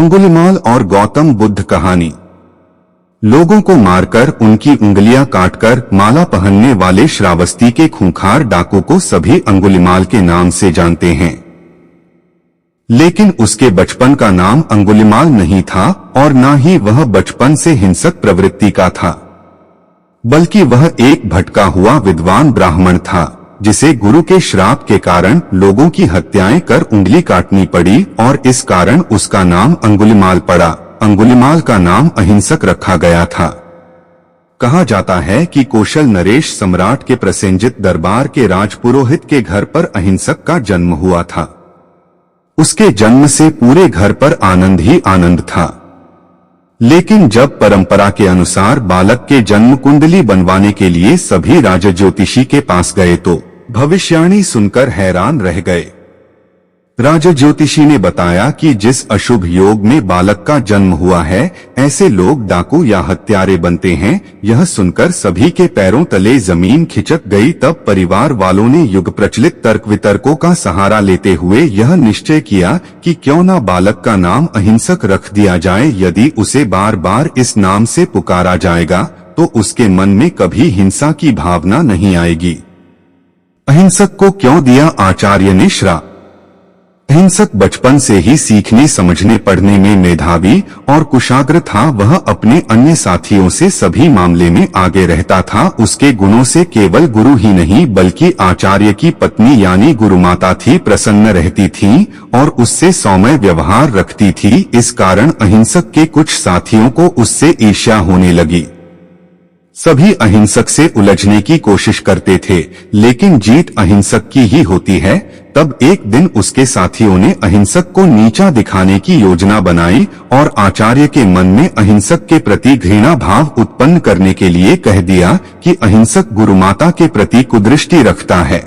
अंगुलिमाल और गौतम बुद्ध कहानी। लोगों को मारकर उनकी उंगलियां काटकर माला पहनने वाले श्रावस्ती के खूंखार डाकू को सभी अंगुलिमाल के नाम से जानते हैं। लेकिन उसके बचपन का नाम अंगुलिमाल नहीं था और न ही वह बचपन से हिंसक प्रवृत्ति का था, बल्कि वह एक भटका हुआ विद्वान ब्राह्मण था जिसे गुरु के श्राप के कारण लोगों की हत्याएं कर उंगली काटनी पड़ी और इस कारण उसका नाम अंगुलिमाल पड़ा। अंगुलिमाल का नाम अहिंसक रखा गया था। कहा जाता है कि कौशल नरेश सम्राट के प्रसेनजित दरबार के राजपुरोहित के घर पर अहिंसक का जन्म हुआ था। उसके जन्म से पूरे घर पर आनंद ही आनंद था। लेकिन जब परंपरा के अनुसार बालक के जन्म कुंडली बनवाने के लिए सभी राजा ज्योतिषी के पास गए तो भविष्यवाणी सुनकर हैरान रह गए। राजा ज्योतिषी ने बताया कि जिस अशुभ योग में बालक का जन्म हुआ है, ऐसे लोग डाकू या हत्यारे बनते हैं। यह सुनकर सभी के पैरों तले जमीन खिसक गई। तब परिवार वालों ने युग प्रचलित तर्क वितर्कों का सहारा लेते हुए यह निश्चय किया कि क्यों न बालक का नाम अहिंसक रख दिया जाए। यदि उसे बार बार इस नाम से पुकारा जाएगा तो उसके मन में कभी हिंसा की भावना नहीं आएगी। अहिंसक को क्यों दिया आचार्य ने श्राप? अहिंसक बचपन से ही सीखने समझने पढ़ने में मेधावी और कुशाग्र था। वह अपने अन्य साथियों से सभी मामले में आगे रहता था। उसके गुणों से केवल गुरु ही नहीं बल्कि आचार्य की पत्नी यानी गुरुमाता थी प्रसन्न रहती थीं और उससे सौम्य व्यवहार रखती थी। इस कारण अहिंसक के कुछ साथियों को उससे ईर्ष्या होने लगी। सभी अहिंसक से उलझने की कोशिश करते थे, लेकिन जीत अहिंसक की ही होती है। तब एक दिन उसके साथियों ने अहिंसक को नीचा दिखाने की योजना बनाई और आचार्य के मन में अहिंसक के प्रति घृणा भाव उत्पन्न करने के लिए कह दिया कि अहिंसक गुरुमाता के प्रति कुदृष्टि रखता है।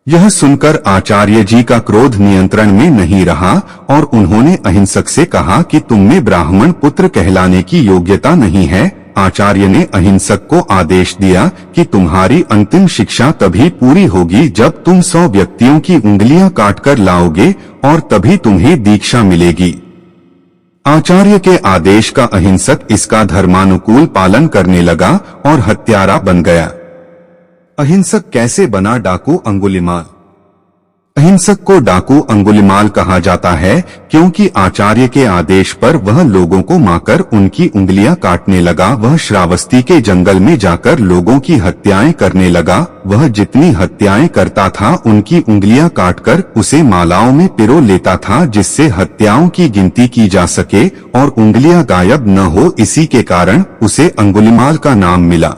यह सुनकर आचार्य जी का क्रोध नियंत्रण में नहीं रहा और उन्होंने अहिंसक से कहा कि तुम में ब्राह्मण पुत्र कहलाने की योग्यता नहीं है। आचार्य ने अहिंसक को आदेश दिया कि तुम्हारी अंतिम शिक्षा तभी पूरी होगी जब तुम 100 व्यक्तियों की उंगलियां काटकर लाओगे और तभी तुम्हें दीक्षा मिलेगी। आचार्य के आदेश का अहिंसक इसका धर्मानुकूल पालन करने लगा और हत्यारा बन गया। अहिंसक कैसे बना डाकू अंगुलिमाल? अहिंसक को डाकू अंगुलिमाल कहा जाता है क्योंकि आचार्य के आदेश पर वह लोगों को मारकर उनकी उंगलियां काटने लगा। वह श्रावस्ती के जंगल में जाकर लोगों की हत्याएं करने लगा। वह जितनी हत्याएं करता था उनकी उंगलियां काटकर उसे मालाओं में पिरो लेता था जिससे हत्याओं की गिनती की जा सके और उंगलियां गायब न हो। इसी के कारण उसे अंगुलिमाल का नाम मिला।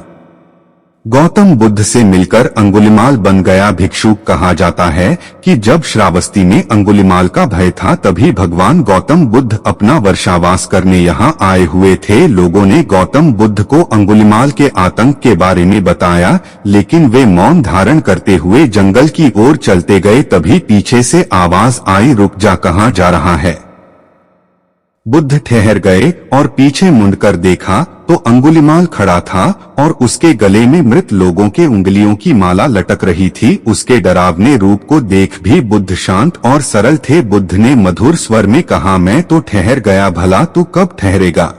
गौतम बुद्ध से मिलकर अंगुलिमाल बन गया भिक्षुक। कहा जाता है कि जब श्रावस्ती में अंगुलिमाल का भय था तभी भगवान गौतम बुद्ध अपना वर्षावास करने यहाँ आए हुए थे। लोगों ने गौतम बुद्ध को अंगुलिमाल के आतंक के बारे में बताया, लेकिन वे मौन धारण करते हुए जंगल की ओर चलते गए। तभी पीछे से आवाज आई, रुक जा, कहाँ जा रहा है? बुद्ध ठहर गए और पीछे मुड़कर देखा तो अंगुलिमाल खड़ा था और उसके गले में मृत लोगों के उंगलियों की माला लटक रही थी। उसके डरावने रूप को देख भी बुद्ध शांत और सरल थे। बुद्ध ने मधुर स्वर में कहा, मैं तो ठहर गया, भला तू कब ठहरेगा?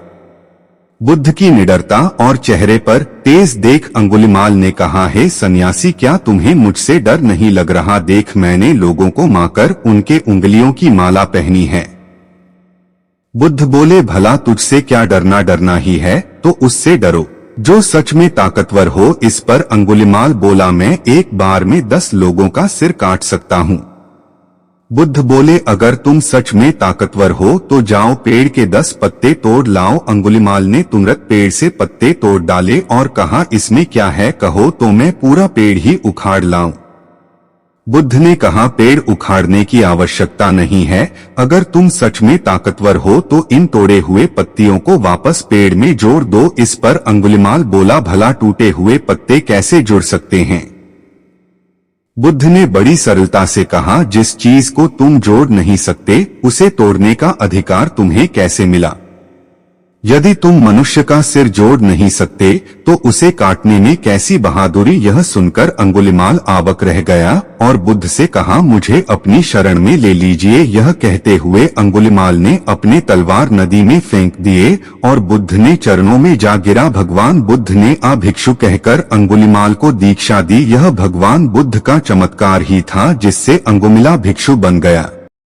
बुद्ध की निडरता और चेहरे पर तेज देख अंगुलिमाल ने कहा, हे सन्यासी, क्या तुम्हें मुझसे डर नहीं लग रहा? देख, मैंने लोगों को मारकर उनके उंगलियों की माला पहनी है। बुद्ध बोले, भला तुझसे क्या डरना? डरना ही है तो उससे डरो जो सच में ताकतवर हो। इस पर अंगुलिमाल बोला, मैं एक बार में 10 लोगों का सिर काट सकता हूँ। बुद्ध बोले, अगर तुम सच में ताकतवर हो तो जाओ पेड़ के 10 पत्ते तोड़ लाओ। अंगुलिमाल ने तुरंत पेड़ से पत्ते तोड़ डाले और कहा, इसमें क्या है, कहो तो मैं पूरा पेड़ ही उखाड़ लाऊं। बुद्ध ने कहा, पेड़ उखाड़ने की आवश्यकता नहीं है। अगर तुम सच में ताकतवर हो तो इन तोड़े हुए पत्तियों को वापस पेड़ में जोड़ दो। इस पर अंगुलिमाल बोला, भला टूटे हुए पत्ते कैसे जुड़ सकते हैं? बुद्ध ने बड़ी सरलता से कहा, जिस चीज को तुम जोड़ नहीं सकते उसे तोड़ने का अधिकार तुम्हें कैसे मिला? यदि तुम मनुष्य का सिर जोड़ नहीं सकते तो उसे काटने में कैसी बहादुरी। यह सुनकर अंगुलिमाल आबक रह गया और बुद्ध से कहा, मुझे अपनी शरण में ले लीजिए। यह कहते हुए अंगुलिमाल ने अपने तलवार नदी में फेंक दिए और बुद्ध ने चरणों में जा गिरा। भगवान बुद्ध ने आ भिक्षु कहकर अंगुलिमाल को दीक्षा दी। यह भगवान बुद्ध का चमत्कार ही था जिससे अंगुलिमाल भिक्षु बन गया।